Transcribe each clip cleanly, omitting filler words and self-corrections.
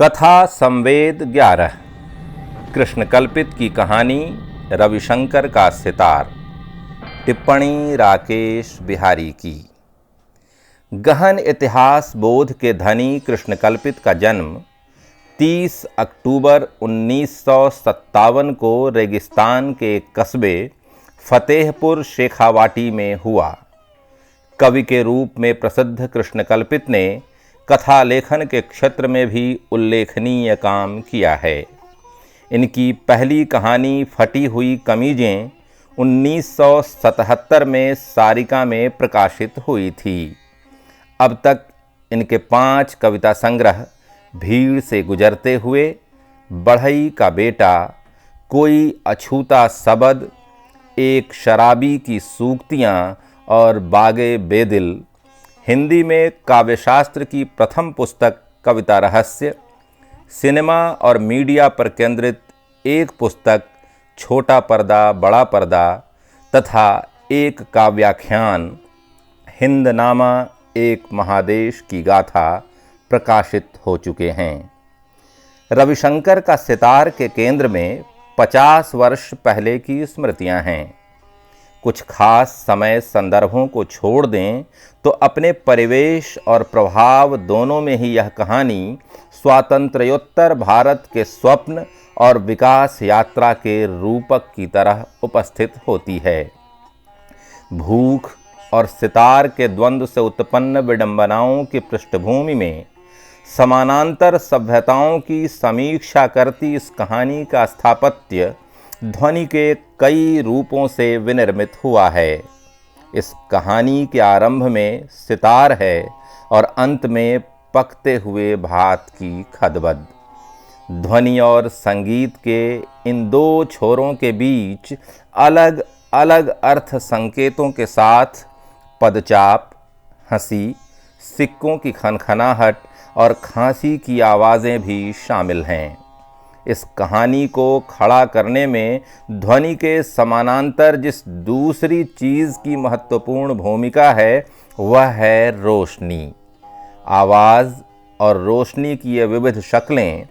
कथा संवेद 11 कृष्णकल्पित की कहानी रविशंकर का सितार। टिप्पणी राकेश बिहारी की। गहन इतिहास बोध के धनी कृष्णकल्पित का जन्म 30 अक्टूबर 1957 को रेगिस्तान के कस्बे फतेहपुर शेखावाटी में हुआ। कवि के रूप में प्रसिद्ध कृष्णकल्पित ने कथा लेखन के क्षेत्र में भी उल्लेखनीय काम किया है। इनकी पहली कहानी फटी हुई कमीजें 1977 में सारिका में प्रकाशित हुई थी। अब तक इनके 5 कविता संग्रह भीड़ से गुजरते हुए, बढ़ई का बेटा, कोई अछूता सबद, एक शराबी की सूक्तियाँ और बागे बेदिल, हिंदी में काव्यशास्त्र की प्रथम पुस्तक कविता रहस्य, सिनेमा और मीडिया पर केंद्रित एक पुस्तक छोटा पर्दा बड़ा पर्दा तथा एक काव्याख्यान हिंदनामा एक महादेश की गाथा प्रकाशित हो चुके हैं। रविशंकर का सितार के केंद्र में 50 वर्ष पहले की स्मृतियां हैं। कुछ खास समय संदर्भों को छोड़ दें तो अपने परिवेश और प्रभाव दोनों में ही यह कहानी स्वातंत्र्योत्तर भारत के स्वप्न और विकास यात्रा के रूपक की तरह उपस्थित होती है। भूख और सितार के द्वंद्व से उत्पन्न विडंबनाओं की पृष्ठभूमि में समानांतर सभ्यताओं की समीक्षा करती इस कहानी का स्थापत्य ध्वनि के कई रूपों से विनिर्मित हुआ है। इस कहानी के आरंभ में सितार है और अंत में पकते हुए भात की खदबद। ध्वनि और संगीत के इन दो छोरों के बीच अलग अलग अर्थ संकेतों के साथ पदचाप, हंसी, सिक्कों की खनखनाहट और खांसी की आवाज़ें भी शामिल हैं। इस कहानी को खड़ा करने में ध्वनि के समानांतर जिस दूसरी चीज़ की महत्वपूर्ण भूमिका है वह है रोशनी। आवाज़ और रोशनी की ये विविध शक्लें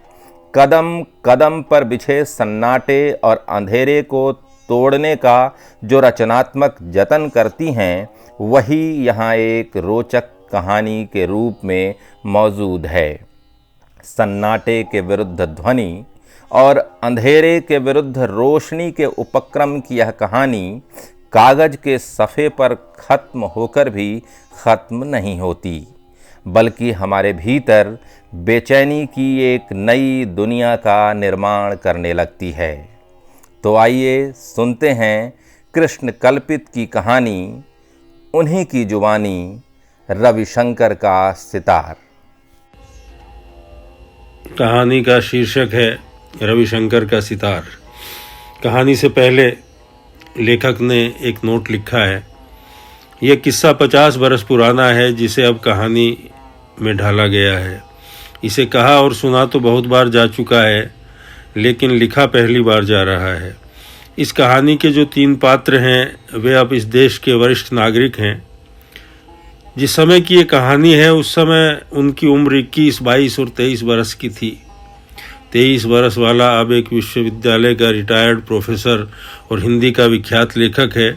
कदम कदम पर बिछे सन्नाटे और अंधेरे को तोड़ने का जो रचनात्मक जतन करती हैं, वही यहाँ एक रोचक कहानी के रूप में मौजूद है। सन्नाटे के विरुद्ध ध्वनि और अंधेरे के विरुद्ध रोशनी के उपक्रम की यह कहानी कागज के सफ़े पर ख़त्म होकर भी ख़त्म नहीं होती, बल्कि हमारे भीतर बेचैनी की एक नई दुनिया का निर्माण करने लगती है। तो आइए सुनते हैं कृष्णकल्पित की कहानी, उन्हीं की जुबानी, रविशंकर का सितार। कहानी का शीर्षक है रविशंकर का सितार। कहानी से पहले लेखक ने एक नोट लिखा है। यह किस्सा 50 बरस पुराना है जिसे अब कहानी में ढाला गया है। इसे कहा और सुना तो बहुत बार जा चुका है, लेकिन लिखा पहली बार जा रहा है। इस कहानी के जो 3 पात्र हैं वे अब इस देश के वरिष्ठ नागरिक हैं। जिस समय की ये कहानी है उस समय उनकी उम्र 21, 22 और 23 बरस की थी। 23 बरस वाला अब एक विश्वविद्यालय का रिटायर्ड प्रोफेसर और हिंदी का विख्यात लेखक है।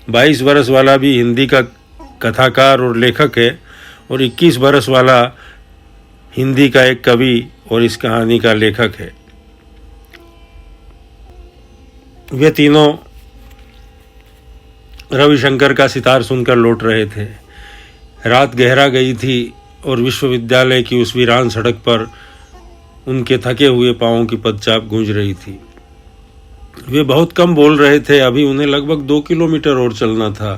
22 बरस वाला भी हिंदी का कथाकार और लेखक है और 21 बरस वाला हिंदी का एक कवि और इस कहानी का लेखक है। वे तीनों रविशंकर का सितार सुनकर लौट रहे थे। रात गहरा गई थी और विश्वविद्यालय की उस वीरान सड़क पर उनके थके हुए पाँवों की पदचाप गूंज रही थी। वे बहुत कम बोल रहे थे। अभी उन्हें लगभग 2 किलोमीटर और चलना था।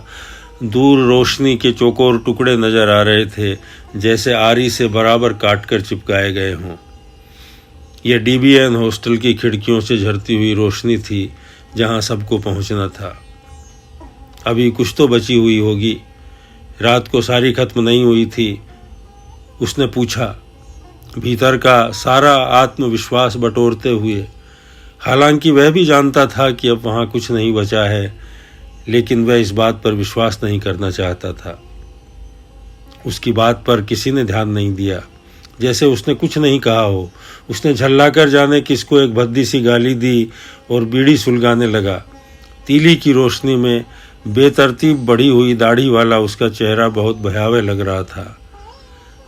दूर रोशनी के चौकोर टुकड़े नजर आ रहे थे, जैसे आरी से बराबर काट कर चिपकाए गए हों। यह डीबीएन हॉस्टल की खिड़कियों से झरती हुई रोशनी थी, जहां सबको पहुंचना था। अभी कुछ तो बची हुई होगी, रात को सारी खत्म नहीं हुई थी। उसने पूछा, भीतर का सारा आत्मविश्वास बटोरते हुए। हालांकि वह भी जानता था कि अब वहाँ कुछ नहीं बचा है, लेकिन वह इस बात पर विश्वास नहीं करना चाहता था। उसकी बात पर किसी ने ध्यान नहीं दिया। जैसे उसने कुछ नहीं कहा हो। उसने झल्लाकर जाने किसको एक भद्दी सी गाली दी और बीड़ी सुलगाने लगा। तीली की रोशनी में बेतरतीब बढ़ी हुई दाढ़ी वाला उसका चेहरा बहुत भयावह लग रहा था।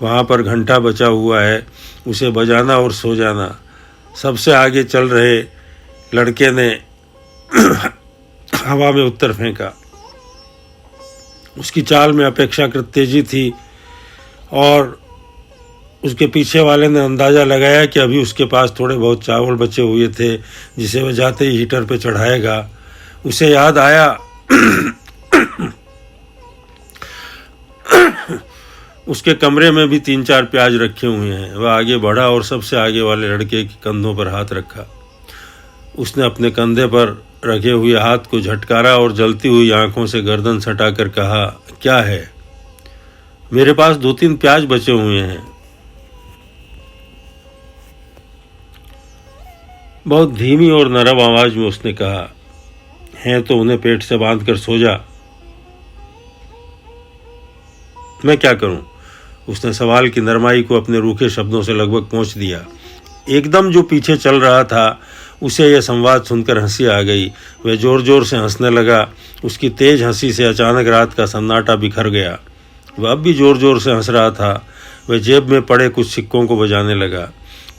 वहाँ पर घंटा बचा हुआ है, उसे बजाना और सो जाना। सबसे आगे चल रहे लड़के ने हवा में उत्तर फेंका। उसकी चाल में अपेक्षाकृत तेजी थी और उसके पीछे वाले ने अंदाज़ा लगाया कि अभी उसके पास थोड़े बहुत चावल बचे हुए थे जिसे वह जाते ही हीटर पे चढ़ाएगा। उसे याद आया उसके कमरे में भी 3-4 प्याज रखे हुए हैं। वह आगे बढ़ा और सबसे आगे वाले लड़के के कंधों पर हाथ रखा। उसने अपने कंधे पर रखे हुए हाथ को झटकारा और जलती हुई आंखों से गर्दन सटाकर कहा, क्या है? मेरे पास 2-3 प्याज बचे हुए हैं। बहुत धीमी और नरम आवाज में उसने कहा, हैं तो उन्हें पेट से बांधकर सो जा। मैं क्या करूं? उसने सवाल की नरमाई को अपने रूखे शब्दों से लगभग पहुंच दिया। एकदम जो पीछे चल रहा था उसे यह संवाद सुनकर हंसी आ गई। वह जोर जोर से हंसने लगा। उसकी तेज हंसी से अचानक रात का सन्नाटा बिखर गया। वह अब भी जोर जोर से हंस रहा था। वह जेब में पड़े कुछ सिक्कों को बजाने लगा।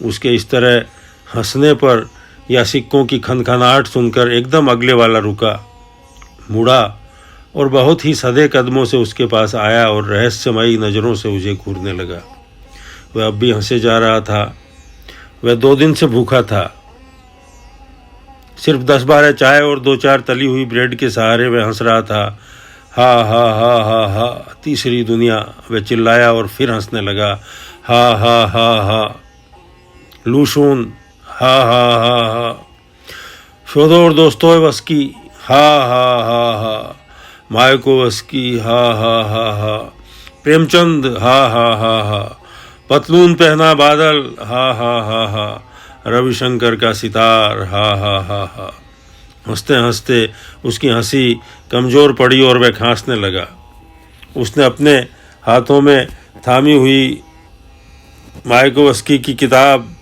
उसके इस तरह हंसने पर या सिक्कों की खनखनाहट सुनकर एकदम अगले वाला रुका, मुड़ा और बहुत ही सधे कदमों से उसके पास आया और रहस्यमयी नज़रों से उसे घूरने लगा। वह अब भी हंसे जा रहा था। वह 2 दिन से भूखा था। सिर्फ 10-12 चाय और 2-4 तली हुई ब्रेड के सहारे वह हंस रहा था। हा हा हा हा हा, तीसरी दुनिया, वह चिल्लाया और फिर हंसने लगा। हा हा हा हा, लूशून, हा हा हा हा, शोदोर दोस्तोयेवस्की, हा हा हा हा, मायकोवस्की, हा हा हा हा, प्रेमचंद, हा हा हा हा, पतलून पहना बादल, हा हा हा हा, रविशंकर का सितार, हा हा हा हा। हंसते हंसते उसकी हंसी कमज़ोर पड़ी और वह खांसने लगा। उसने अपने हाथों में थामी हुई मायकोवस्की की किताब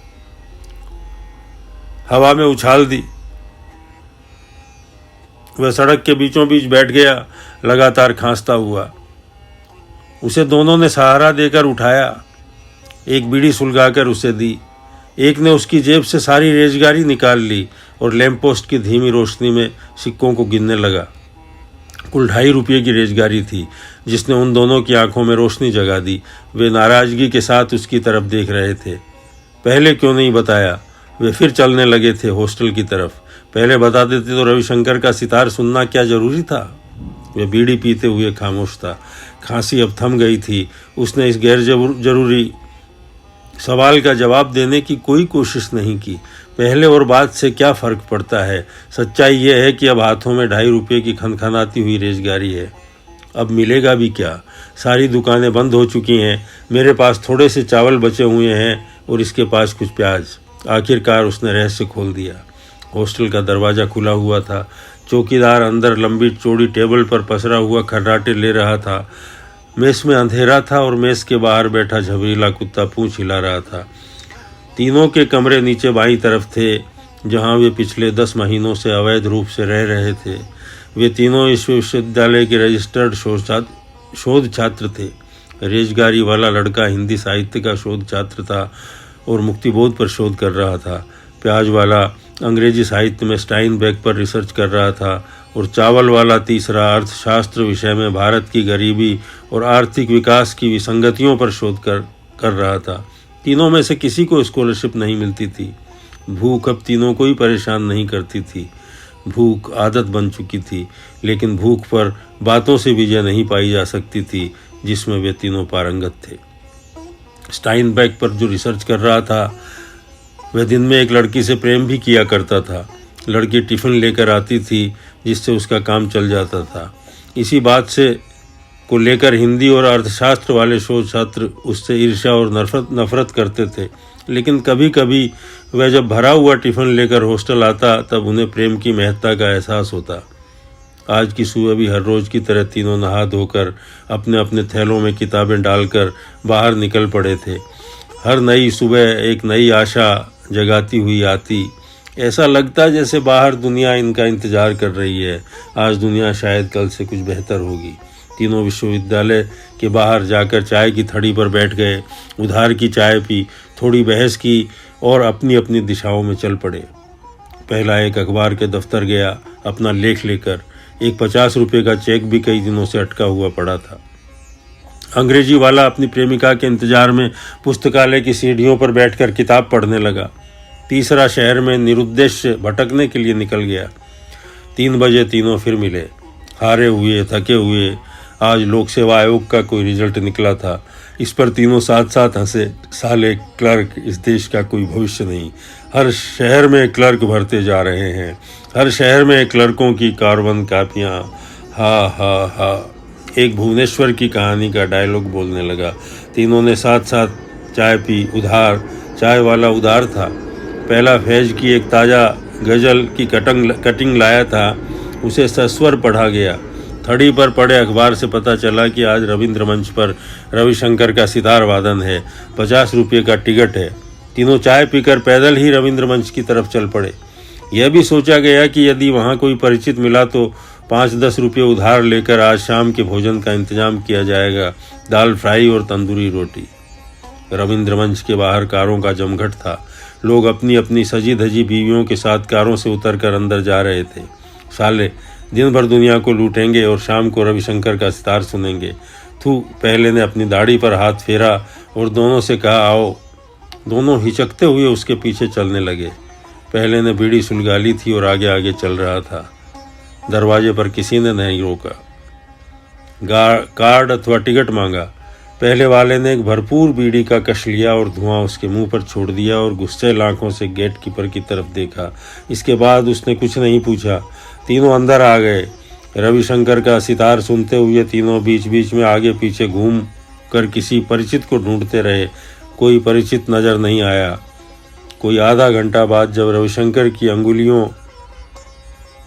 हवा में उछाल दी। वह सड़क के बीचों बीच बैठ गया, लगातार खांसता हुआ। उसे दोनों ने सहारा देकर उठाया। एक बीड़ी सुलगाकर उसे दी। एक ने उसकी जेब से सारी रेजगारी निकाल ली और लैंप पोस्ट की धीमी रोशनी में सिक्कों को गिनने लगा। कुल 2.5 रुपये की रेजगारी थी जिसने उन दोनों की आंखों में रोशनी जगा दी। वे नाराजगी के साथ उसकी तरफ देख रहे थे। पहले क्यों नहीं बताया? वे फिर चलने लगे थे हॉस्टल की तरफ। पहले बता देते तो रविशंकर का सितार सुनना क्या जरूरी था? वे बीड़ी पीते हुए खामोश था। खांसी अब थम गई थी। उसने इस गैर जरूरी सवाल का जवाब देने की कोई कोशिश नहीं की। पहले और बाद से क्या फ़र्क पड़ता है? सच्चाई यह है कि अब हाथों में 2.5 रुपये की खनखनाती हुई रेजगारी है। अब मिलेगा भी क्या? सारी दुकानें बंद हो चुकी हैं। मेरे पास थोड़े से चावल बचे हुए हैं और इसके पास कुछ प्याज। आखिरकार उसने रहस्य खोल दिया। हॉस्टल का दरवाज़ा खुला हुआ था। चौकीदार अंदर लंबी चौड़ी टेबल पर पसरा हुआ खर्राटे ले रहा था। मेस में अंधेरा था और मेस के बाहर बैठा झबरीला कुत्ता पूंछ हिला रहा था। तीनों के कमरे नीचे बाईं तरफ थे, जहां वे पिछले 10 महीनों से अवैध रूप से रह रहे थे। वे तीनों इस विश्वविद्यालय के रजिस्टर्ड शोध छात्र थे। रेजगारी वाला लड़का हिंदी साहित्य का शोध छात्र था और मुक्तिबोध पर शोध कर रहा था। प्याज वाला अंग्रेजी साहित्य में स्टाइनबेक पर रिसर्च कर रहा था और चावल वाला तीसरा अर्थशास्त्र विषय में भारत की गरीबी और आर्थिक विकास की विसंगतियों पर शोध कर रहा था। तीनों में से किसी को स्कॉलरशिप नहीं मिलती थी। भूख अब तीनों को ही परेशान नहीं करती थी। भूख आदत बन चुकी थी, लेकिन भूख पर बातों से विजय नहीं पाई जा सकती थी जिसमें वे तीनों पारंगत थे। स्टाइनबेक पर जो रिसर्च कर रहा था, वह दिन में एक लड़की से प्रेम भी किया करता था। लड़की टिफ़िन लेकर आती थी जिससे उसका काम चल जाता था। इसी बात से को लेकर हिंदी और अर्थशास्त्र वाले शोध छात्र उससे ईर्ष्या और नफरत करते थे। लेकिन कभी कभी वह जब भरा हुआ टिफ़िन लेकर हॉस्टल आता तब उन्हें प्रेम की महत्ता का एहसास होता। आज की सुबह भी हर रोज़ की तरह तीनों नहा धोकर अपने अपने थैलों में किताबें डालकर बाहर निकल पड़े थे। हर नई सुबह एक नई आशा जगाती हुई आती। ऐसा लगता जैसे बाहर दुनिया इनका इंतज़ार कर रही है। आज दुनिया शायद कल से कुछ बेहतर होगी। तीनों विश्वविद्यालय के बाहर जाकर चाय की थड़ी पर बैठ गए, उधार की चाय पी, थोड़ी बहस की और अपनी अपनी दिशाओं में चल पड़े। पहला एक अखबार के दफ्तर गया अपना लेख लेकर। एक 50 रुपये का चेक भी कई दिनों से अटका हुआ पड़ा था। अंग्रेजी वाला अपनी प्रेमिका के इंतजार में पुस्तकालय की सीढ़ियों पर बैठकर किताब पढ़ने लगा। तीसरा शहर में निरुद्देश्य भटकने के लिए निकल गया। 3 बजे तीनों फिर मिले, हारे हुए, थके हुए। आज लोक सेवा आयोग का कोई रिजल्ट निकला था। इस पर तीनों साथ साथ हंसे। साले क्लर्क, इस देश का कोई भविष्य नहीं। हर शहर में क्लर्क भरते जा रहे हैं, हर शहर में क्लर्कों की कारबंद कापियाँ। हा हा हा। एक भुवनेश्वर की कहानी का डायलॉग बोलने लगा। तीनों ने साथ साथ चाय पी। उधार, चाय वाला उधार था। पहला फैज की एक ताज़ा गज़ल की कटिंग लाया था, उसे सस्वर पढ़ा गया। थड़ी पर पड़े अखबार से पता चला कि आज रविंद्र मंच पर रविशंकर का सितार वादन है। 50 रुपये का टिकट है। तीनों चाय पीकर पैदल ही रविंद्र मंच की तरफ चल पड़े। यह भी सोचा गया कि यदि वहाँ कोई परिचित मिला तो 5-10 रुपये उधार लेकर आज शाम के भोजन का इंतजाम किया जाएगा, दाल फ्राई और तंदूरी रोटी। रविंद्र मंच के बाहर कारों का जमघट था। लोग अपनी अपनी सजी धजी बीवियों के साथ कारों से उतरकर अंदर जा रहे थे। साले दिन भर दुनिया को लूटेंगे और शाम को रविशंकर का सितार सुनेंगे। थू। पहले ने अपनी दाढ़ी पर हाथ फेरा और दोनों से कहा, आओ। दोनों हिचकते हुए उसके पीछे चलने लगे। पहले ने बीड़ी सुलगाली थी और आगे आगे चल रहा था। दरवाजे पर किसी ने नहीं रोका। कार्ड अथवा टिकट मांगा। पहले वाले ने एक भरपूर बीड़ी का कश लिया और धुआं उसके मुंह पर छोड़ दिया और गुस्से आंखों से गेट कीपर की तरफ देखा। इसके बाद उसने कुछ नहीं पूछा। तीनों अंदर आ गए। रविशंकर का सितार सुनते हुए तीनों बीच बीच में आगे पीछे घूम कर किसी परिचित को ढूंढते रहे। कोई परिचित नजर नहीं आया। कोई आधा घंटा बाद जब रविशंकर की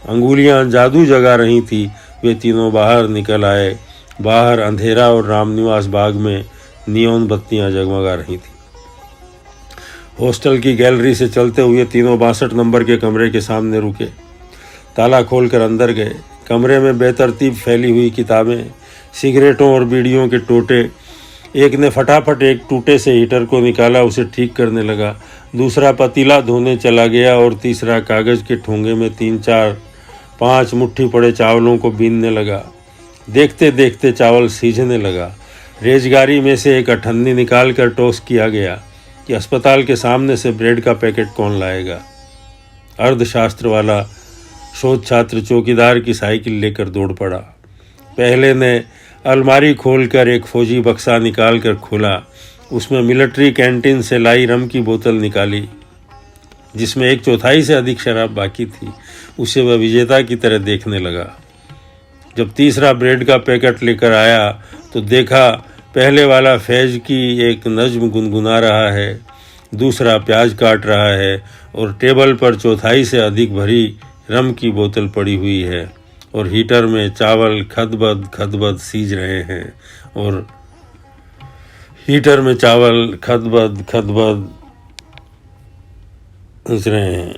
अंगुलियां जादू जगा रही थी, वे तीनों बाहर निकल आए। बाहर अंधेरा और रामनिवास बाग में नियॉन बत्तियां जगमगा रही थी। हॉस्टल की गैलरी से चलते हुए तीनों 62 नंबर के कमरे के सामने रुके। ताला खोलकर अंदर गए। कमरे में बेतरतीब फैली हुई किताबें, सिगरेटों और बीड़ियों के टोटे। एक ने फटाफट एक टूटे से हीटर को निकाला, उसे ठीक करने लगा। दूसरा पतीला धोने चला गया और तीसरा कागज़ के ठोंगे में 3-4-5 मुट्ठी पड़े चावलों को बीनने लगा। देखते देखते चावल सीझने लगा। रेजगारी में से एक अठन्नी निकाल कर टॉस किया गया कि अस्पताल के सामने से ब्रेड का पैकेट कौन लाएगा। अर्थशास्त्र वाला शोध छात्र चौकीदार की साइकिल लेकर दौड़ पड़ा। पहले ने अलमारी खोलकर एक फौजी बक्सा निकाल कर खोला। उसमें मिलिट्री कैंटीन से लाई रम की बोतल निकाली, जिसमें 1/4 से अधिक शराब बाकी थी। उसे वह विजेता की तरह देखने लगा। जब तीसरा ब्रेड का पैकेट लेकर आया तो देखा पहले वाला फैज की एक नज्म गुनगुना रहा है, दूसरा प्याज काट रहा है और टेबल पर 1/4 से अधिक भरी रम की बोतल पड़ी हुई है और हीटर में चावल खदबद सीज रहे हैं और हीटर में चावल खदबद सीज रहे हैं।